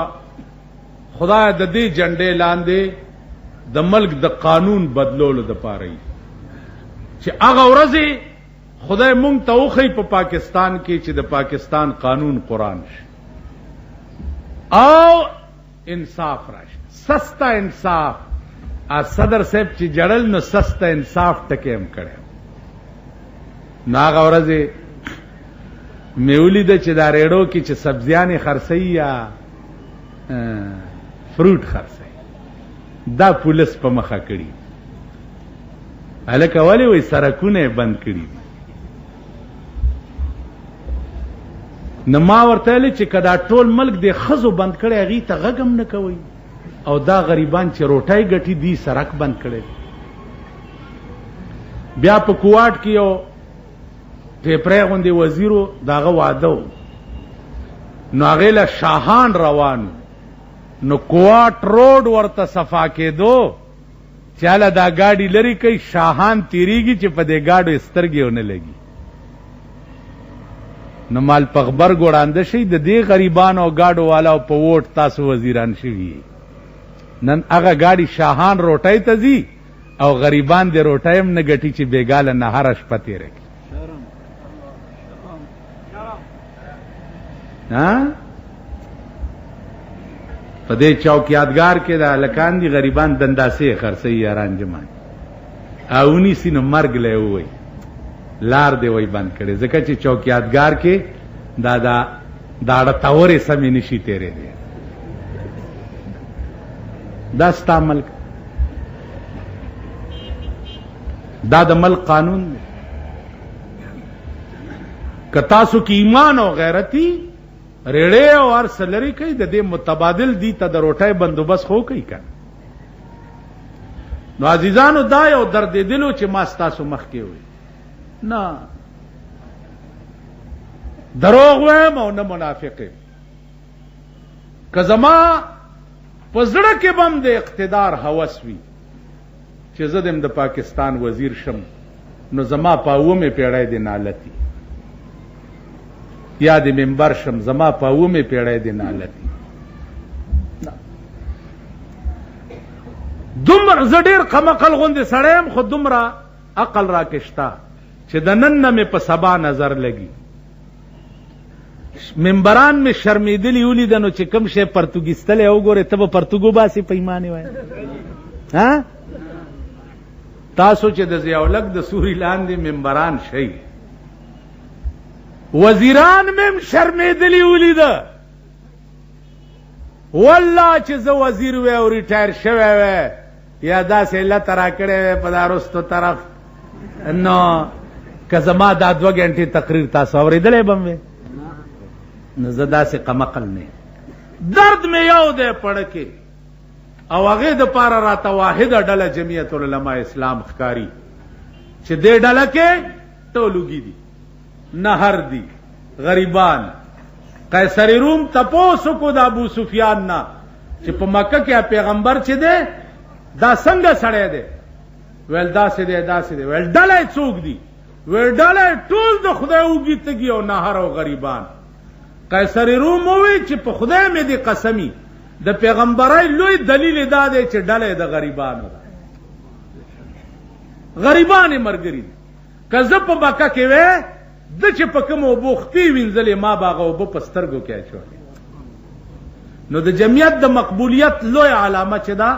خدای د دې جنډې لاندې د ملک د قانون بدلولو د پاره چې هغه ورځې خدای مونږ ته وخی په پاکستان کې چې د پاکستان قانون قرآن شي او انصاف راشي، سستا انصاف. صدر صاحب چې جړل نو سستا انصاف ټکې هم کړی. نو هغه ورځې مې ولیده چې دا ریډو کې چې سبزیانې خرڅوي یا فروټ خرڅوي، دا پولیس په مخه کړي. هلکه ولې وایي سرکونه بند کړي دي. نو ما ورته ویلې چې که دا ټول ملک د ښځو بند کړی هغې ته غږ هم نه کوئ، او دا غریبان چې روټۍ ګټي دي سرک بند کړی. بیا په کوواټ کې یو ټیپری غوندې وزیرو د هغه واده و، نو هغې له شاهان روان، نو کوواټ روډ ورته صفا کېدو چې هله دا ګاډي لرې کوي، شاهان تیریږي چې په دې ګاډو سترګې ونه لګي. نو مال په خبر ګوړانده شي د دې غریبانو او ګاډو والاو په ووټ تاسو وزیران شوي. نن هغه ګاډي شاهان روټۍ ته ځي او غریبان دې روټۍ هم نه ګټي چې بېګاله نهاره شپه تېره کړي. په دې چوک یادګار کې د هلکان دي غریبان دنداسې خرڅوي یاران جمان او ونیسي نو مرګ له ووایي لار دی وای بند کړي، ځکه چې چوک یادګار کې دا اړتاورې سمې نشي تېرې دی. دا ستا ملک، دا د ملک قانون دی. که تاسو کې ایمان او غیرتی ریړې او هر څه لرې کوي، د دې متبادل دی ته د روټۍ بندوبست خو کوي که نو عزیزانو دا یو دردېدلو چې ما ستاسو مخکې وي نه دروغ وایم او نه منافق یم. که زما په زړه کې به هم د اقتدار هوس وي چې زه د پاکستان وزیر شم، نو زما په اومې پیړۍ د نالتي یا د منبر شم، زما په اومې پیړۍ د نالتي. دومره زه ډېر قمقل غوندې سړی یم، خو دومره عقل را کشتا چې د نن نه مې په سبا نظر لګي. منبران میں شرمیدلی ولیدنو چې کوم شی پرتګیستلې وګوره ته به پرتګو باسي پیمانه وای. ها تاسو چې د ضیاءالحق د سوري لاندې منبران شي وزیران مم شرمیدلی ولیده والله چې زه وزیر وې او ریټایر شوی وې یا داسې علت را کړی وې په دارستو طرف نو که زما دا 2 غنټې تقریر تاسو اورېدلی بم وې نو زه داسې قمقل نه درد مې یو دی پړکې او هغې دپاره راته واحده ډله جمعیت العلماء اسلام ښکاري چې دې ډله کې ټولوګي دي نهر دي غریبان. قیصر روم تپوسو کو د ابو سفیان نه چې په مکه کې پیغمبر چې دی دا څنګه سړی دی ویل داسې دی داسې دی ویل ډله څوک دي ویل ډله ټول د خدای اوږي تږي او نهر او غریبان. قیصر روم ووی چې په خدای مې دې قسمی د پیغمبرای لوی دلیل دا دی چې ډله د غریبانو ده غریبان یې ملګري دي. که زه په مکه کې وې د چې په کوم اوبو خپې وینځلې ما به هغه اوبه په سترګو کې اچولې. نو د جمعیت د مقبولیت لوی علامه چې ده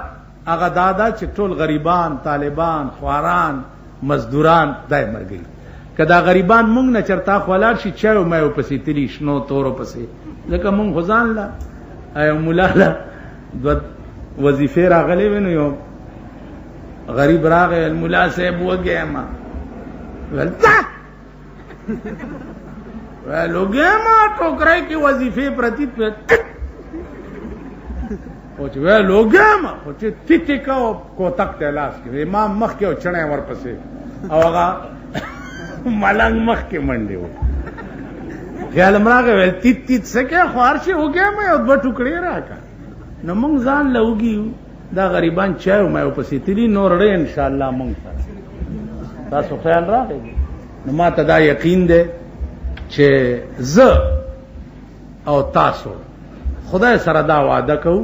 هغه دا ده چې ټول غریبان طالبان خواران مزدوران دا یې ملګري. که دا غریبان مونږ نه چرته ولاړ شي چایو مایو پسې تلي شنو تورو پسې ځکه مونږ خو ځان له ایو ملا له 2 وظیفې راغلې وې نو یو غریب راغی ملا صاحب وږی ما ویل ویل وږی ما ټوکرای کې وظیفې پرتی او چې ویل وږی ما خو چې تیتې کا کوتک ته لاس کې امام مخ کې او چڼی ورپسې او هغه ملنګ مخ کې منډې و خیال مراغه ویل تیت تیت سکه خوار شي وګیا مې او 2 ټوکړې راکا. نو مونږ ځان لوګیو دا غریبان چایو مې پسې تلی نور ډې ان شاء الله مونږ سره تاسو خیال راغی. نو ما ته دا یقین دی چې زه او تاسو خدای سره دا وعده کوو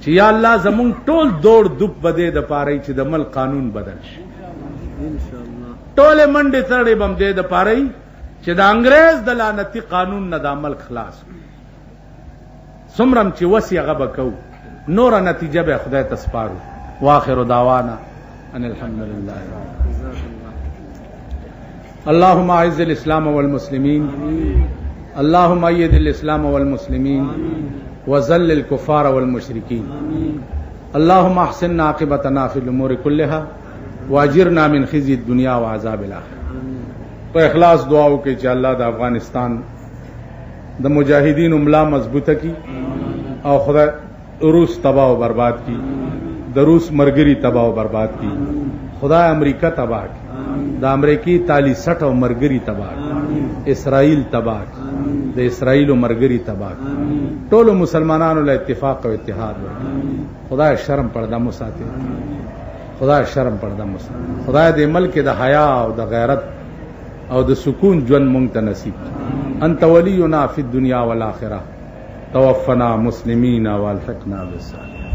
چې یا الله زمونږ ټول دوړ دوب بده د پاره چې د ملک قانون بدل شي ان شاء الله. ټول منډه تړې بم دې د پاره چې د انګريز د لعنتی قانون نه د ملک خلاص سمرم چې وسی هغه بکو نور نتیجه به خدای تسپارو. واخر دعوانا ان الحمد لله. اللهم اعز الاسلام والمسلمين اللهم ايد الاسلام والمسلمين وذل الكفار والمشركين اللهم احسن عاقبتنا في الامور كلها واجرنا من خزي الدنيا وعذاب الاخره. په اخلاص دعا وکړئ چې الله د افغانستان د مجاهدینو ملا مضبوطه کی او خدای روس تباہ و برباد کی د روس مرګري تباہ و برباد کی خدای امریکا تباہ کی د امریکای تالی 60 او مرګري تباہ کی اسرائیل تباہ کی د اسرائیل او مرګري تباہ کی ټول مسلمانانو له اتفاق او اتحاد وکړي. خدای شرم پرده مو ساتي خدای شرم پرده مو ساتي. خدای دې ملک د حیا او د غیرت او د سکون ژوند مونږ ته نصیب کړي. انت ولینا فی الدنیا والآخرہ توفنا مسلمین والحقنا بالصالحین.